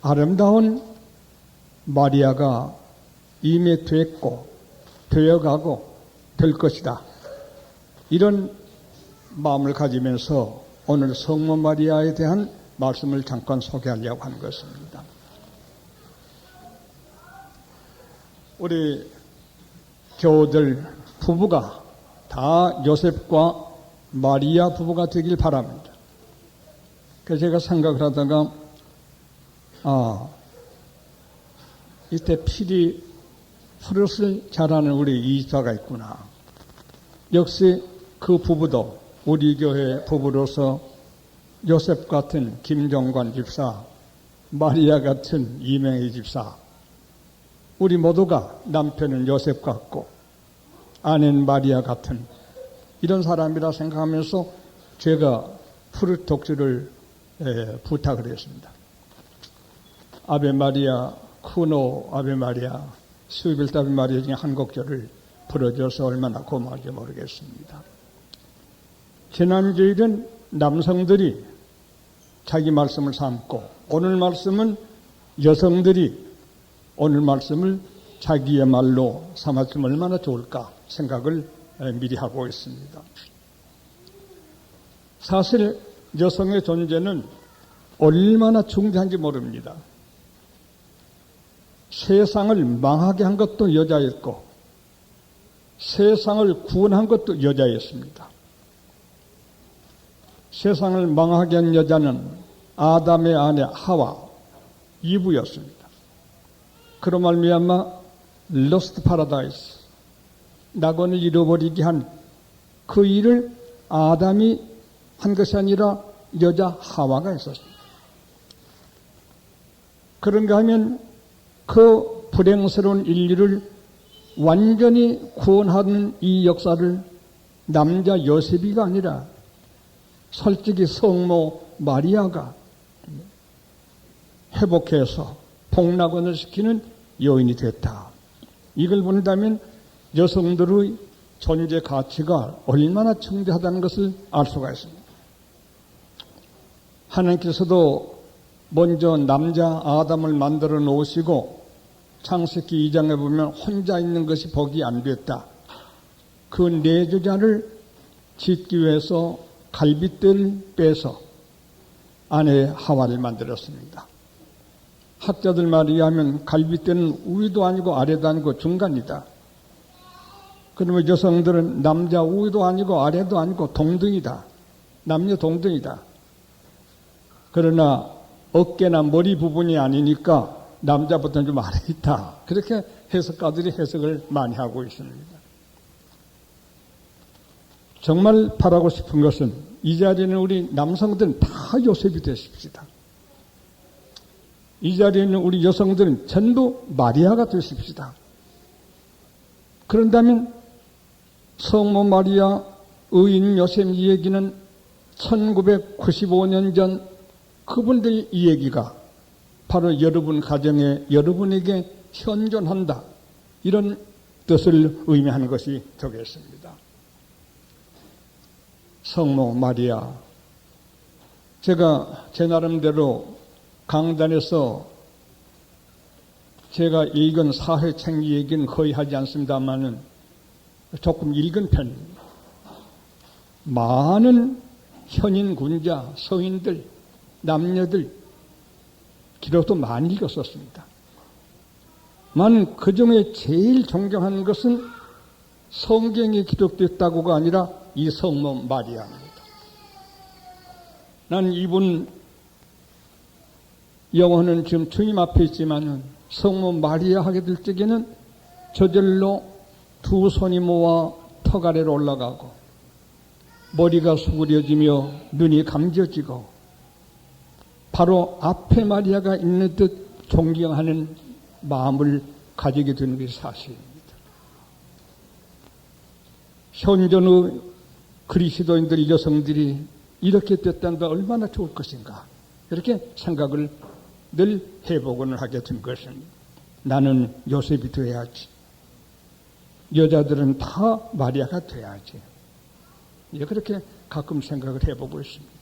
아름다운 마리아가 이미 됐고 되어가고 될 것이다. 이런 마음을 가지면서 오늘 성모 마리아에 대한 말씀을 잠깐 소개하려고 하는 것입니다. 우리 교우들 부부가 다 요셉과 마리아 부부가 되길 바랍니다. 그래서 제가 생각을 하다가 이때 필히 푸릇을 잘하는 우리 이사가 있구나. 역시 그 부부도 우리 교회 부부로서 요셉 같은 김종관 집사, 마리아 같은 이명희 집사, 우리 모두가 남편은 요셉 같고 아내는 마리아 같은 이런 사람이라 생각하면서 제가 푸릇 독주를 부탁을 했습니다. 아베 마리아, 쿠노 아베 마리아, 스위빌트 아베 마리아 중에 한 곡절을 불러줘서 얼마나 고마운지 모르겠습니다. 지난주일은 남성들이 자기 말씀을 삼고 오늘 말씀은 여성들이 오늘 말씀을 자기의 말로 삼았으면 얼마나 좋을까 생각을 미리 하고 있습니다. 사실 여성의 존재는 얼마나 중대한지 모릅니다. 세상을 망하게 한 것도 여자였고 세상을 구원한 것도 여자였습니다. 세상을 망하게 한 여자는 아담의 아내 하와 이브였습니다. 그로 말미암아 로스트 파라다이스, 낙원을 잃어버리게 한 그 일을 아담이 한 것이 아니라 여자 하와가 했었습니다. 그런가 하면 그 불행스러운 인류를 완전히 구원하는 이 역사를 남자 요셉이가 아니라 솔직히 성모 마리아가 회복해서 복락원을 시키는 요인이 됐다. 이걸 본다면 여성들의 존재 가치가 얼마나 중대하다는 것을 알 수가 있습니다. 하나님께서도 먼저 남자 아담을 만들어 놓으시고 창세기 2장에 보면 혼자 있는 것이 복이 안 됐다. 그 내주자를 짓기 위해서 갈빗대를 빼서 아내 하와를 만들었습니다. 학자들 말에 의하면 갈빗대는 위도 아니고 아래도 아니고 중간이다. 그러면 여성들은 남자 위도 아니고 아래도 아니고 동등이다. 남녀 동등이다. 그러나 어깨나 머리 부분이 아니니까 남자보다는 좀 아래 있다. 그렇게 해석가들이 해석을 많이 하고 있습니다. 정말 바라고 싶은 것은 이 자리에는 우리 남성들은 다 요셉이 되십시다. 이 자리에 있는 우리 여성들은 전부 마리아가 되십시다. 그런다면 성모 마리아, 의인 요셉 이 얘기는 1995년 전 그분들 이 얘기가 바로 여러분 가정에 여러분에게 현존한다. 이런 뜻을 의미하는 것이 되겠습니다. 성모 마리아, 제가 제 나름대로 강단에서 제가 읽은 사회책 얘기는 거의 하지 않습니다만은 조금 읽은 편입니다. 많은 현인 군자, 서인들, 남녀들 기록도 많이 읽었었습니다. 나는 그 중에 제일 존경하는 것은 성경에 기록됐다고가 아니라 이 성모 마리아입니다. 난 이분 영혼은 지금 주님 앞에 있지만은 성모 마리아 하게 될 적에는 저절로 두 손이 모아 턱 아래로 올라가고 머리가 수그려지며 눈이 감겨지고 바로 앞에 마리아가 있는 듯 존경하는 마음을 가지게 되는 것이 사실입니다. 현존의 그리스도인들 여성들이 이렇게 됐다는데 얼마나 좋을 것인가 이렇게 생각을 늘 해보곤 하게 된 것입니다. 나는 요셉이 돼야지. 여자들은 다 마리아가 돼야지. 그렇게 가끔 생각을 해보고 있습니다.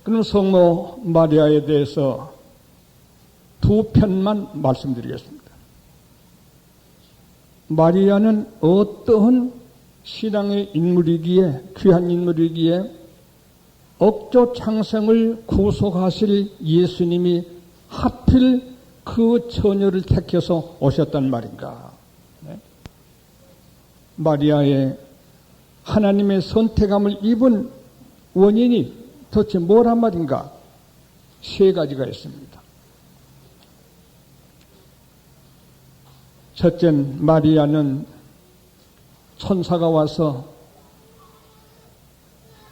그럼 성모 마리아에 대해서 두 편만 말씀드리겠습니다. 마리아는 어떠한 신앙의 인물이기에, 귀한 인물이기에 억조 창생을 구속하실 예수님이 하필 그 처녀를 택해서 오셨단 말인가. 네? 마리아의 하나님의 선택함을 입은 원인이 도대체 뭐란 말인가? 세 가지가 있습니다. 첫째, 마리아는 천사가 와서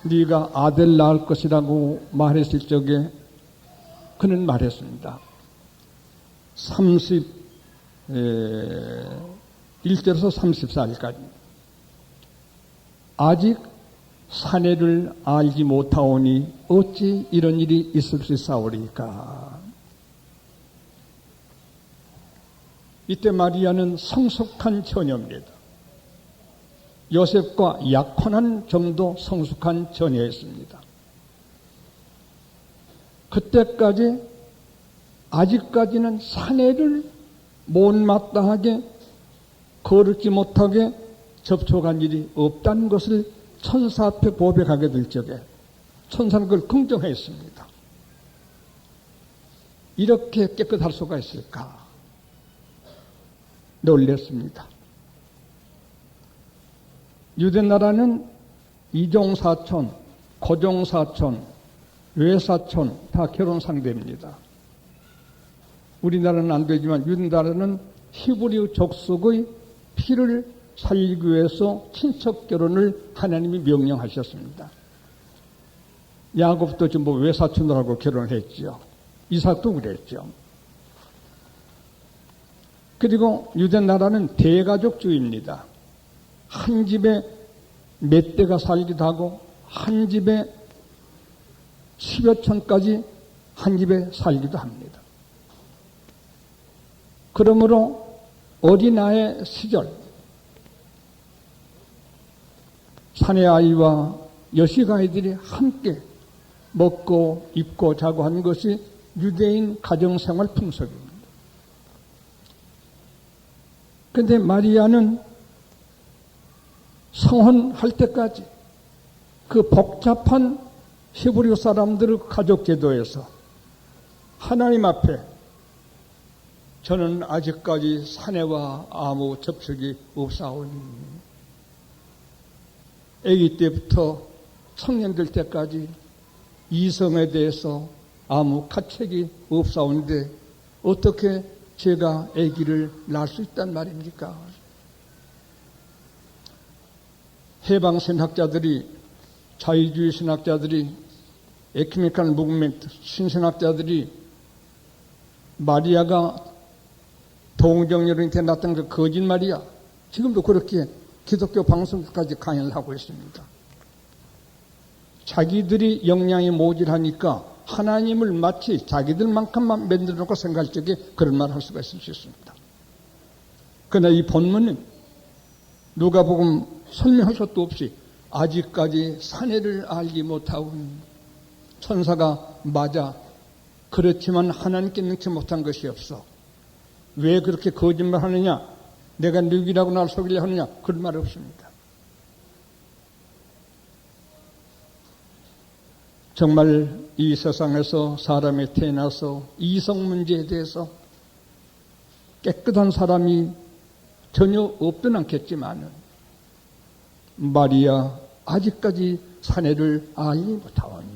네가 아들 낳을 것이라고 말했을 적에 그는 말했습니다. 31절에서 34절까지 아직 사내를 알지 못하오니 어찌 이런 일이 있을 수 있사오리까. 이때 마리아는 성숙한 처녀입니다. 요셉과 약혼한 정도 성숙한 처녀였습니다. 그때까지 아직까지는 사내를 못마땅하게 거르지 못하게 접촉한 일이 없다는 것을 천사 앞에 고백하게 될 적에 천사는 그걸 긍정했습니다. 이렇게 깨끗할 수가 있을까? 놀랐습니다. 유대나라는 이종사촌, 고종사촌, 외사촌 다 결혼 상대입니다. 우리나라는 안 되지만 유대나라는 히브리 족속의 피를 살리기 위해서 친척 결혼을 하나님이 명령하셨습니다. 야곱도 전부 외사촌들하고 결혼을 했죠. 이삭도 그랬죠. 그리고 유대나라는 대가족주의입니다. 한 집에 몇 대가 살기도 하고 한 집에 10여 촌까지 한 집에 살기도 합니다. 그러므로 어린아이 시절 사내 아이와 여식 아이들이 함께 먹고 입고 자고 하는 것이 유대인 가정생활 풍속입니다. 그런데 마리아는 성혼할 때까지 그 복잡한 히브리 사람들의 가족 제도에서 하나님 앞에 저는 아직까지 사내와 아무 접촉이 없사오니 아기 때부터 청년들 때까지 이성에 대해서 아무 가책이 없사오는데 어떻게 제가 아기를 낳을 수 있단 말입니까? 해방 신학자들이, 자유주의 신학자들이, 에큐메니컬 무브먼트 신신학자들이 마리아가 동정여론한테 났던 그 거짓말이야. 지금도 그렇게 기독교 방송까지 강연을 하고 있습니다. 자기들이 역량이 모질하니까 하나님을 마치 자기들만큼만 만들어 놓고 생각할 적에 그런 말을 할 수가 있을 수 있습니다. 그러나 이 본문은 누가복음 설명할 것도 없이 아직까지 사내를 알지 못하고 천사가 맞아 그렇지만 하나님께 능치 못한 것이 없어. 왜 그렇게 거짓말 하느냐? 내가 누구라고 날 속이려 하느냐? 그런 말 없습니다. 정말 이 세상에서 사람이 태어나서 이성 문제에 대해서 깨끗한 사람이 전혀 없든 않겠지만 마리아 아직까지 사내를 알지 못하오니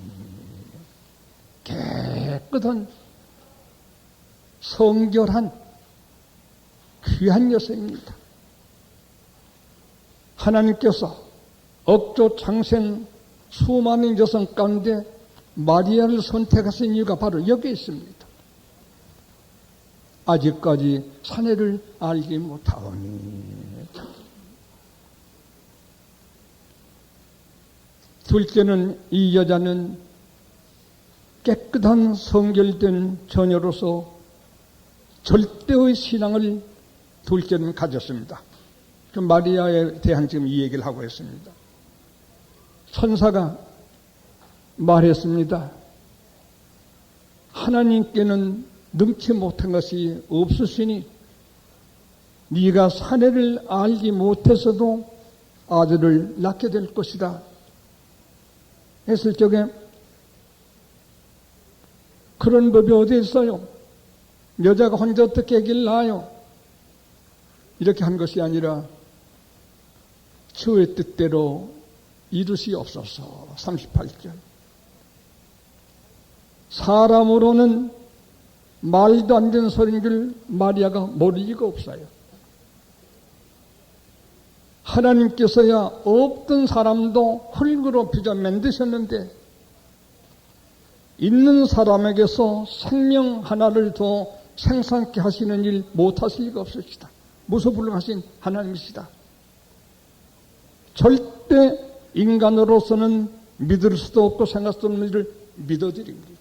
깨끗한 성결한 귀한 여성입니다. 하나님께서 억조 창생 수많은 여성 가운데 마리아를 선택하신 이유가 바로 여기에 있습니다. 아직까지 사내를 알지 못하오니. 둘째는 이 여자는 깨끗한 성결된 처녀로서 절대의 신앙을 둘째는 가졌습니다. 그 마리아에 대한 지금 이 얘기를 하고 있습니다. 천사가 말했습니다. 하나님께는 능치 못한 것이 없으시니 네가 사내를 알지 못해서도 아들을 낳게 될 것이다 했을 적에 그런 법이 어디 있어요? 여자가 혼자 어떻게 아기를 낳아요? 이렇게 한 것이 아니라 주의 뜻대로 이루시옵소서. 38절. 사람으로는 말도 안 되는 소리인 줄 마리아가 모를 리가 없어요. 하나님께서야 없던 사람도 흙으로 빚어 만드셨는데 있는 사람에게서 생명 하나를 더 생산케 하시는 일 못하실 리가 없으시다. 무소불능하신 하나님이시다. 절대 인간으로서는 믿을 수도 없고 생각할 수도 없는 일을 믿어드립니다.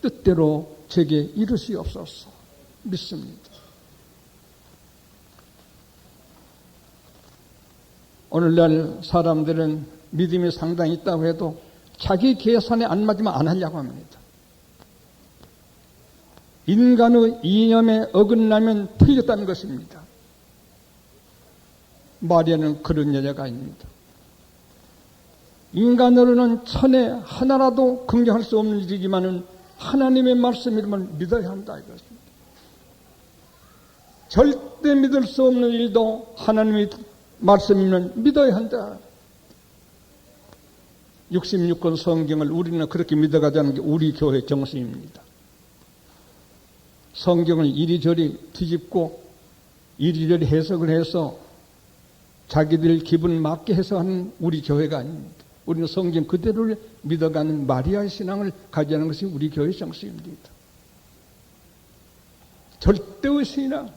뜻대로 제게 이루시옵소서. 믿습니다. 오늘날 사람들은 믿음이 상당히 있다고 해도 자기 계산에 안 맞으면 안 하려고 합니다. 인간의 이념에 어긋나면 틀렸다는 것입니다. 마리아는 그런 여자가 아닙니다. 인간으로는 천에 하나라도 긍정할 수 없는 일이지만은 하나님의 말씀이라면 믿어야 한다 이것입니다. 절대 믿을 수 없는 일도 하나님의 말씀이면 믿어야 한다. 66권 성경을 우리는 그렇게 믿어가자는 게 우리 교회 정신입니다. 성경을 이리저리 뒤집고 이리저리 해석을 해서 자기들 기분 맞게 해석하는 우리 교회가 아닙니다. 우리는 성경 그대로를 믿어가는 마리아의 신앙을 가지는 것이 우리 교회 정신입니다. 절대의 신앙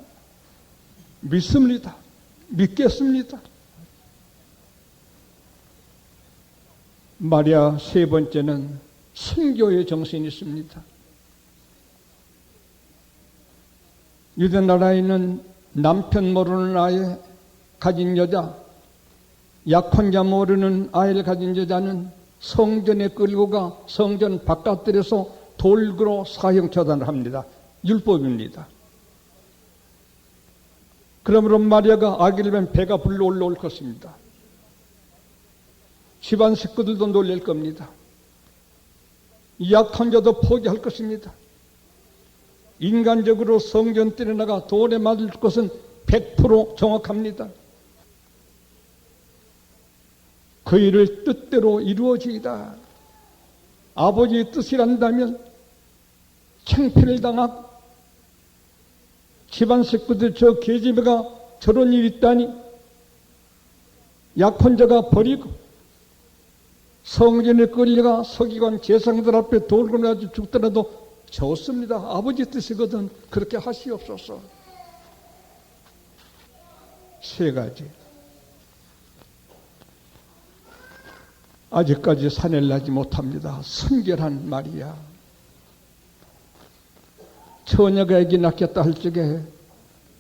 믿습니다. 믿겠습니다. 마리아 세 번째는 순교의 정신이 있습니다. 유대 나라에는 남편 모르는 아이 가진 여자, 약혼자 모르는 아이를 가진 여자는 성전에 끌고 가 성전 바깥들에서 돌구로 사형 처단을 합니다. 율법입니다. 그러므로 마리아가 아기를 뵌 배가 불러 올라올 것입니다. 집안 식구들도 놀랄 겁니다. 약혼자도 포기할 것입니다. 인간적으로 성전 뜰에 나가 돌에 맞을 것은 100% 정확합니다. 그 일을 뜻대로 이루어지이다. 아버지의 뜻이란다면 창피를 당하고 집안 식구들 저 계집애가 저런 일이 있다니 약혼자가 버리고 성전에 끌려가 서기관 제상들 앞에 돌고 나서 죽더라도 좋습니다. 아버지 뜻이거든. 그렇게 하시옵소서. 세 가지. 아직까지 산을 나지 못합니다. 순결한 마리아. 처녀가 아기 낳겠다 할 적에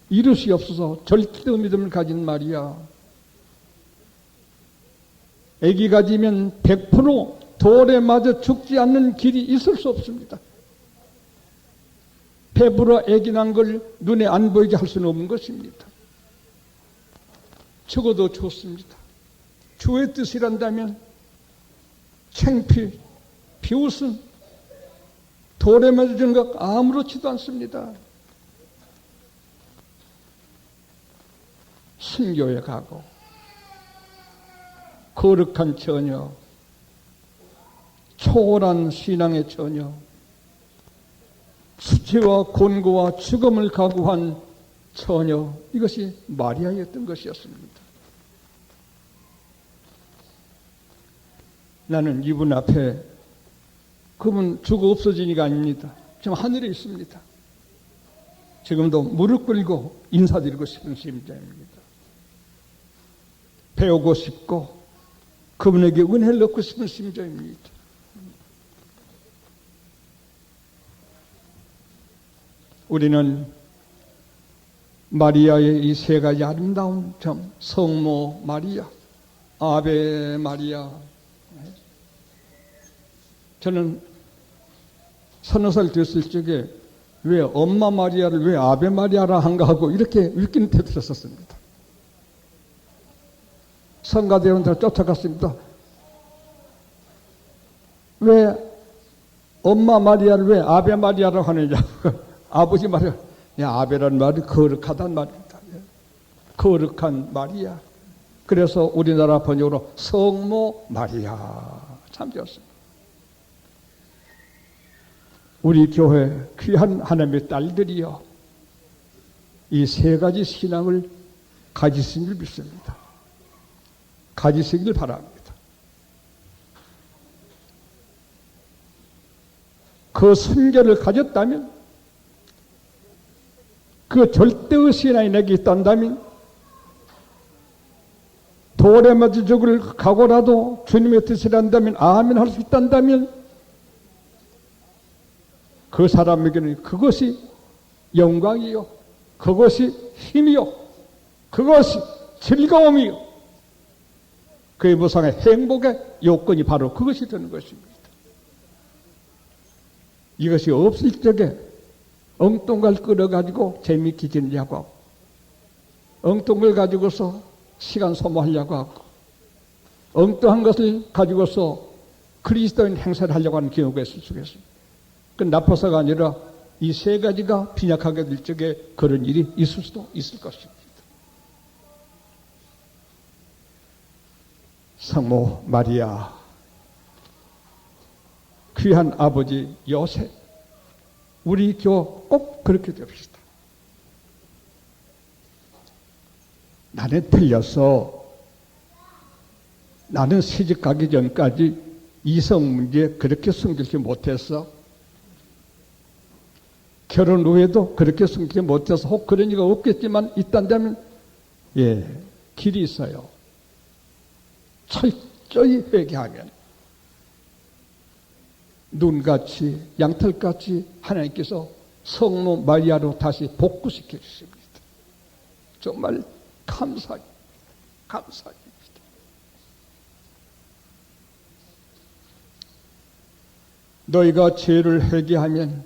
이루시옵소서. 절대 믿음을 가진 마리아. 아기 가지면 100% 돌에 맞아 죽지 않는 길이 있을 수 없습니다. 배부러 아기 난 걸 눈에 안 보이게 할 수는 없는 것입니다. 적어도 좋습니다. 주의 뜻이란다면 창피, 비웃음, 돌에 맞은 것 아무렇지도 않습니다. 순교에 가고 거룩한 처녀, 초월한 신앙의 처녀, 수치와 곤고와 죽음을 각오한 처녀, 이것이 마리아였던 것이었습니다. 나는 이분 앞에 그분 죽어 없어지니가 아닙니다. 지금 하늘에 있습니다. 지금도 무릎 꿇고 인사드리고 싶은 심정입니다. 배우고 싶고 그분에게 은혜를 얻고 싶은 심정입니다. 우리는 마리아의 이 세 가지 아름다운 점, 성모 마리아, 아베 마리아. 저는 서너 살 됐을 적에 왜 엄마 마리아를 왜 아베 마리아라 한가 하고 이렇게 웃기는 때도 있었습니다. 성가대원들 쫓아갔습니다. 왜 엄마 마리아를 왜 아베 마리아라고 하느냐. 아버지 마리아. 야, 아베라는 말이 거룩하단 말입니다. 거룩한 말이야. 그래서 우리나라 번역으로 성모 마리아. 참 좋습니다. 우리 교회 귀한 하나님의 딸들이요. 이 세 가지 신앙을 가지시길 믿습니다. 가지시길 바랍니다. 그 순결을 가졌다면, 그 절대의 신앙이 내게 있단다면, 돌에 맞아 죽을 각오라도 주님의 뜻을 한다면, 아멘 할 수 있단다면, 그 사람에게는 그것이 영광이요, 그것이 힘이요, 그것이 즐거움이요, 그의 무상의 행복의 요건이 바로 그것이 되는 것입니다. 이것이 없을 적에 엉뚱걸 끌어가지고 재미있게 지내려고 하고, 엉뚱걸 가지고서 시간 소모하려고 하고, 엉뚱한 것을 가지고서 그리스도인 행세를 하려고 하는 경우가 있을 수가 있습니다. 그 나빠서가 아니라 이 세 가지가 빈약하게 될 적에 그런 일이 있을 수도 있을 것입니다. 성모 마리아, 귀한 아버지 요셉, 우리 교 꼭 그렇게 됩시다. 나는 틀려서, 나는 시집 가기 전까지 이성 문제에 그렇게 성질지 못했어. 결혼 후에도 그렇게 성질지 못해서 혹 그런 일이 없겠지만 있단다면, 예, 길이 있어요. 철저히 회개하면 눈같이 양털같이 하나님께서 성모 마리아로 다시 복구시켜 주십니다. 정말 감사합니다. 감사합니다. 너희가 죄를 회개하면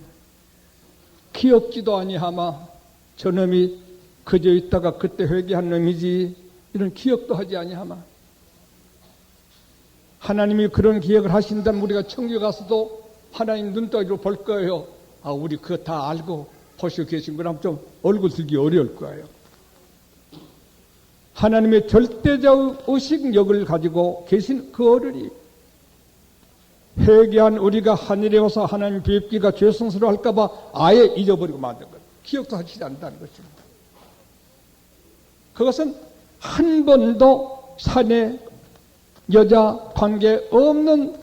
기억지도 아니하마 저놈이 그저 있다가 그때 회개한 놈이지 이런 기억도 하지 아니하마. 하나님이 그런 기억을 하신다면 우리가 천국에 가서도 하나님 눈덩이로 볼 거예요. 아, 우리 그거 다 알고 보시고 계신 거라면 좀 얼굴 들기 어려울 거예요. 하나님의 절대적 의식력을 가지고 계신 그 어른이 회개한 우리가 하늘에 와서 하나님 뵙기가 죄송스러워 할까봐 아예 잊어버리고 만든 것. 기억도 하지 않는다는 것입니다. 그것은 한 번도 산에 여자 관계 없는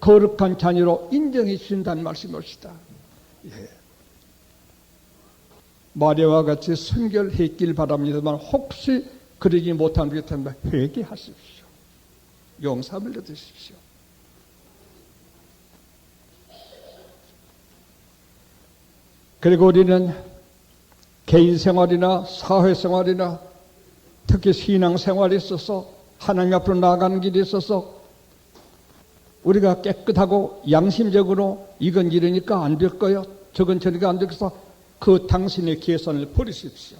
거룩한 자녀로 인정해 주신다는 말씀입니다. 예. 마리아와 같이 순결했길 바랍니다만 혹시 그러지 못한 것 같으면 회개하십시오. 용서를 얻으십시오. 그리고 우리는 개인 생활이나 사회 생활이나 특히 신앙 생활에 있어서 하나님 앞으로 나아가는 길에 있어서 우리가 깨끗하고 양심적으로 이건 이러니까 안 될 거요, 저건 저러니까 안 되겠어, 그 당신의 계산을 버리십시오.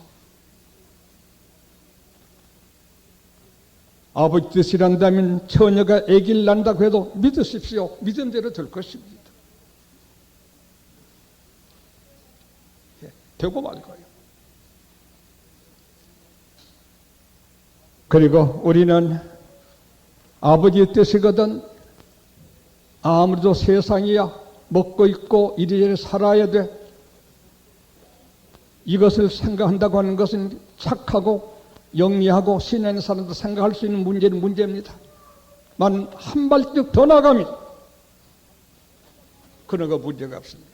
아버지 뜻이란다면 처녀가 아기를 낳는다고 해도 믿으십시오. 믿음대로 될 것입니다. 되고 말 거예요. 그리고 우리는 아버지의 뜻이거든 아무래도 세상이야 먹고 있고 이리저리 살아야 돼. 이것을 생각한다고 하는 것은 착하고 영리하고 신의 있는 사람도 생각할 수 있는 문제는 문제입니다. 만 한 발짝 더 나가면 그런 거 문제가 없습니다.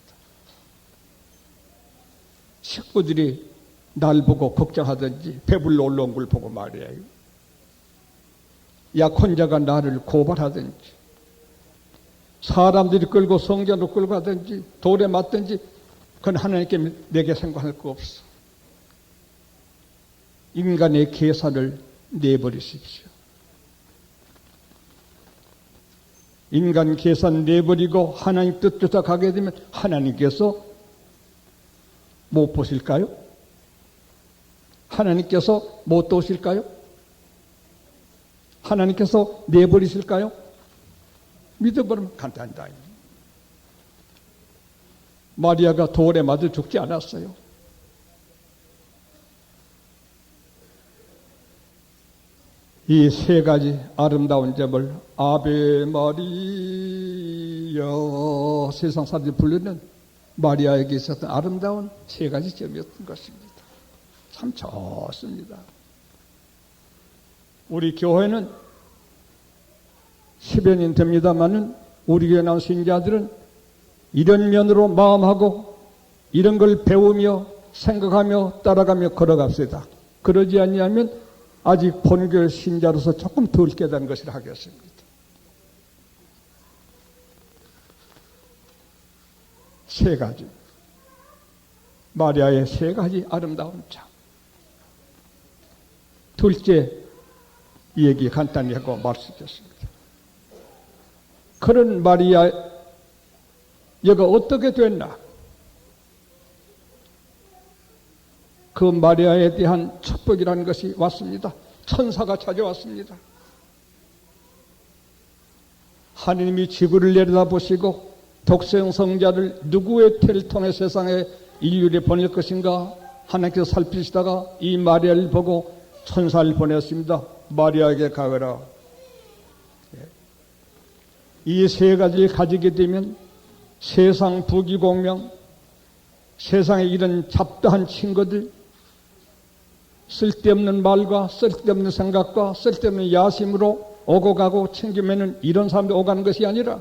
식구들이 날 보고 걱정하든지 배불러 올라온 걸 보고 말이에요. 약혼자가 나를 고발하든지 사람들이 끌고 성전으로 끌고 가든지 돌에 맞든지 그건 하나님께 내게 생각할 거 없어. 인간의 계산을 내버리십시오. 인간 계산 내버리고 하나님 뜻 쫓아가게 되면 하나님께서 못 보실까요? 하나님께서 못 도우실까요? 하나님께서 내버리실까요? 믿어버리면 간단하다. 마리아가 돌에 맞아 죽지 않았어요. 이 세 가지 아름다운 점을 아베 마리아, 세상 사람들이 부르는 마리아에게 있었던 아름다운 세 가지 점이었던 것입니다. 참 좋습니다. 우리 교회는 10여 년 됩니다마는 우리 교회 나온 신자들은 이런 면으로 마음하고 이런 걸 배우며 생각하며 따라가며 걸어갑시다. 그러지 아니하면 아직 본교회 신자로서 조금 덜 깨달은 것이라 하겠습니다. 세 가지. 마리아의 세 가지 아름다운 점. 둘째 얘기 간단히 하고 말씀드렸습니다. 그런 마리아 얘가 어떻게 됐나? 그 마리아에 대한 축복이라는 것이 왔습니다. 천사가 찾아왔습니다. 하느님이 지구를 내려다보시고 독생 성자를 누구의 태를 통해 세상에 인류를 보낼 것인가 하나님께서 살피시다가 이 마리아를 보고 천사를 보냈습니다. 마리아에게 가거라. 이 세 가지를 가지게 되면 세상 부귀공명, 세상에 이런 잡다한 친구들, 쓸데없는 말과 쓸데없는 생각과 쓸데없는 야심으로 오고 가고 챙기면은 이런 사람들 오가는 것이 아니라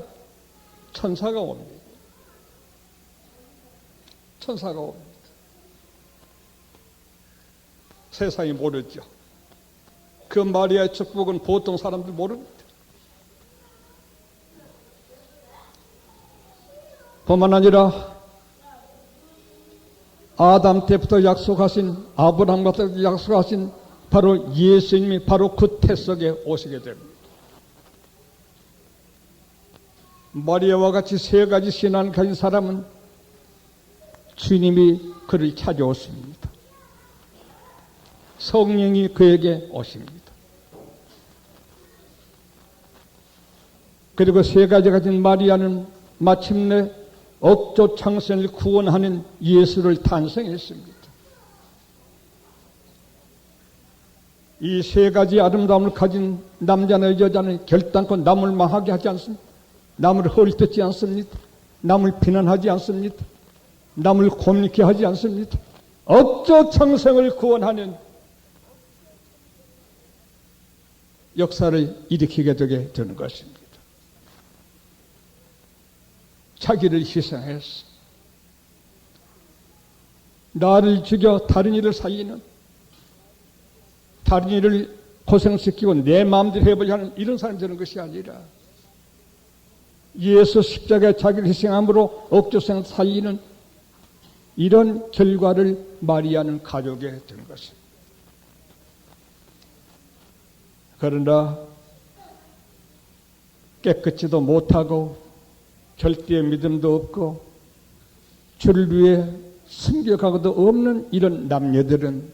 천사가 옵니다. 천사가 옵니다. 세상이 모르죠. 그 마리아의 축복은 보통 사람들 모릅니다. 뿐만 아니라 아담 때부터 약속하신, 아브라함부터 약속하신 바로 예수님이 바로 그 태 속에 오시게 됩니다. 마리아와 같이 세 가지 신앙을 가진 사람은 주님이 그를 찾아오십니다. 성령이 그에게 오십니다. 그리고 세 가지 가진 마리아는 마침내 억조 창생을 구원하는 예수를 탄생했습니다. 이 세 가지 아름다움을 가진 남자나 여자는 결단코 남을 망하게 하지 않습니다. 남을 헐뜯지 않습니다. 남을 비난하지 않습니다. 남을 곤익게 하지 않습니다. 억조 창생을 구원하는 역사를 일으키게 되게 되는 것입니다. 자기를 희생했어. 나를 죽여 다른 이를 살리는, 다른 이를 고생시키고 내 마음대로 해보려 하는 이런 사람이 되는 것이 아니라 예수 십자가에 자기를 희생함으로 억조생 살리는 이런 결과를 마리아는 가져오게 된 것입니다. 그러나 깨끗지도 못하고 절대의 믿음도 없고 주를 위해 승격하고도 없는 이런 남녀들은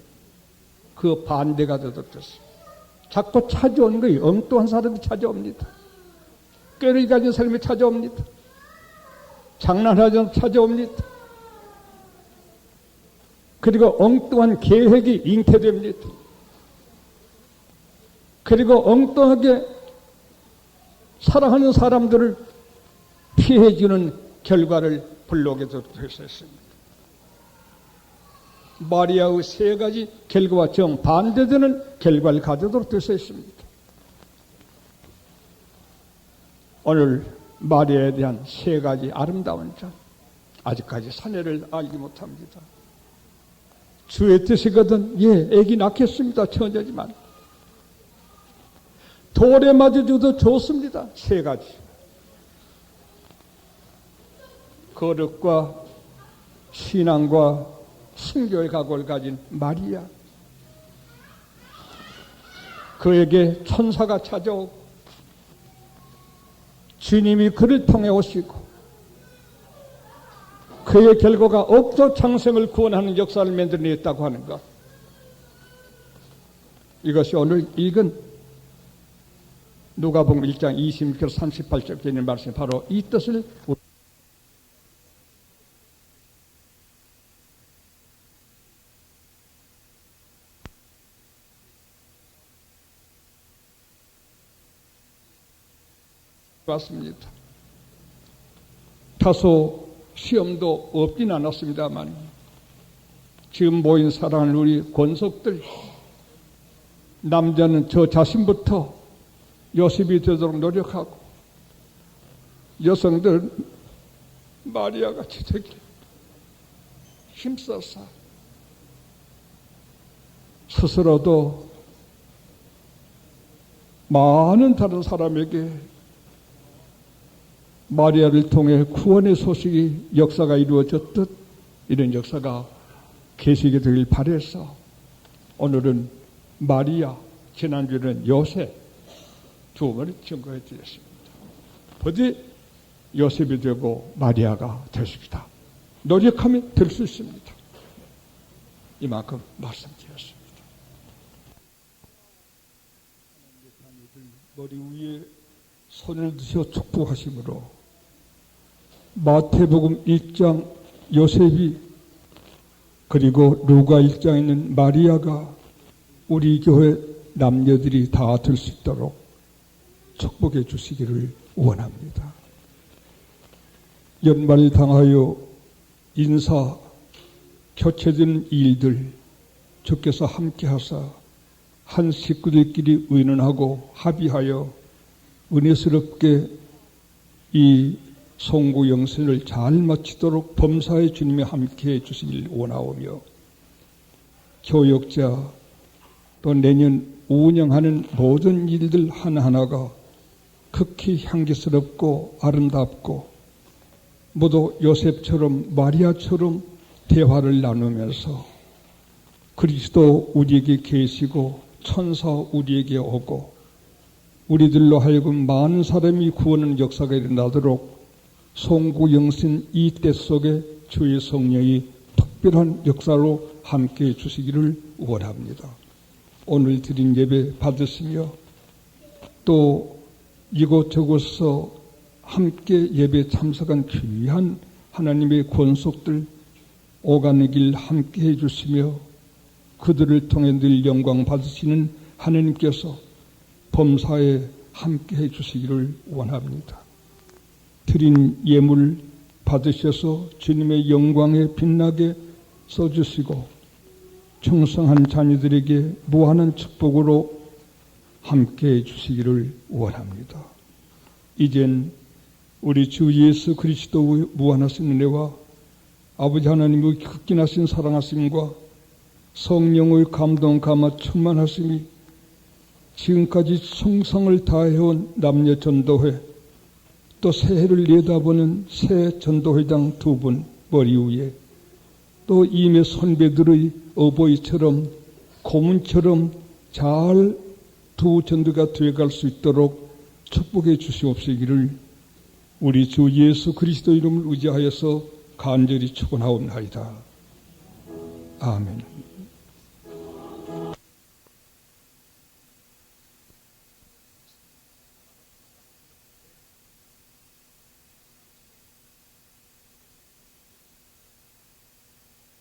그 반대가 되었습니다. 자꾸 찾아오는 거예요. 엉뚱한 사람이 찾아옵니다. 꾀를 가진 사람이 찾아옵니다. 장난하지 않고 찾아옵니다. 그리고 엉뚱한 계획이 잉태됩니다. 그리고 엉뚱하게 사랑하는 사람들을 피해주는 결과를 불러오게 되었습니다. 마리아의 세 가지 결과와 정반대되는 결과를 가져도록 되었습니다. 오늘 마리아에 대한 세 가지 아름다운 점, 아직까지 사내를 알지 못합니다. 주의 뜻이거든, 예, 애기 낳겠습니다. 처녀지만 돌에 맞아줘도 좋습니다. 세 가지. 거룩과 신앙과 순교의 각오를 가진 마리아. 그에게 천사가 찾아오고 주님이 그를 통해 오시고 그의 결과가 억조 창생을 구원하는 역사를 만들어냈다고 하는 것. 이것이 오늘 읽은 누가복음 1장 26절 38절에 있는 말씀이 바로 이 뜻을 봤습니다. 다소 시험도 없진 않았습니다만 지금 모인 사랑하는 우리 권속들, 남자는 저 자신부터 요셉이 되도록 노력하고 여성들 마리아 같이 되길 힘써서 스스로도 많은 다른 사람에게 마리아를 통해 구원의 소식이 역사가 이루어졌듯 이런 역사가 계시게 되길 바라서 오늘은 마리아, 지난주에는 요셉 두 번을 증거해 드렸습니다. 부디 요셉이 되고 마리아가 되십니다. 노력하면 될 수 있습니다. 이만큼 말씀드렸습니다. 머리 위에 손을 드셔 축복하심으로 마태복음 1장 요셉이 그리고 루가 1장에 있는 마리아가 우리 교회 남녀들이 다 될 수 있도록 축복해 주시기를 원합니다. 연말을 당하여 인사 교체된 일들 주께서 함께하사 한 식구들끼리 의논하고 합의하여 은혜스럽게 이 송구 영신을 잘 마치도록 범사의 주님이 함께해 주시길 원하오며 교역자 또 내년 운영하는 모든 일들 하나하나가 극히 향기스럽고 아름답고 모두 요셉처럼 마리아처럼 대화를 나누면서 그리스도 우리에게 계시고 천사 우리에게 오고 우리들로 하여금 많은 사람이 구원하는 역사가 일어나도록 송구 영신 이 때 속에 주의 성령이 특별한 역사로 함께해 주시기를 원합니다. 오늘 드린 예배 받으시며 또 이곳저곳서 함께 예배 참석한 귀한 하나님의 권속들 오가는 길 함께해 주시며 그들을 통해 늘 영광 받으시는 하나님께서 범사에 함께해 주시기를 원합니다. 드린 예물 받으셔서 주님의 영광에 빛나게 써주시고 충성한 자녀들에게 무한한 축복으로 함께해 주시기를 원합니다. 이젠 우리 주 예수 그리스도의 무한하신 은혜와 아버지 하나님의 극진하신 사랑하심과 성령의 감동 감화 충만하심이 지금까지 충성을 다해온 남녀 전도회 또 새해를 내다보는 새 전도회장 두 분 머리 위에 또 이미 선배들의 어버이처럼 고문처럼 잘 두 전도가 되어갈 수 있도록 축복해 주시옵시기를 우리 주 예수 그리스도 이름을 의지하여서 간절히 축원하옵나이다. 아멘.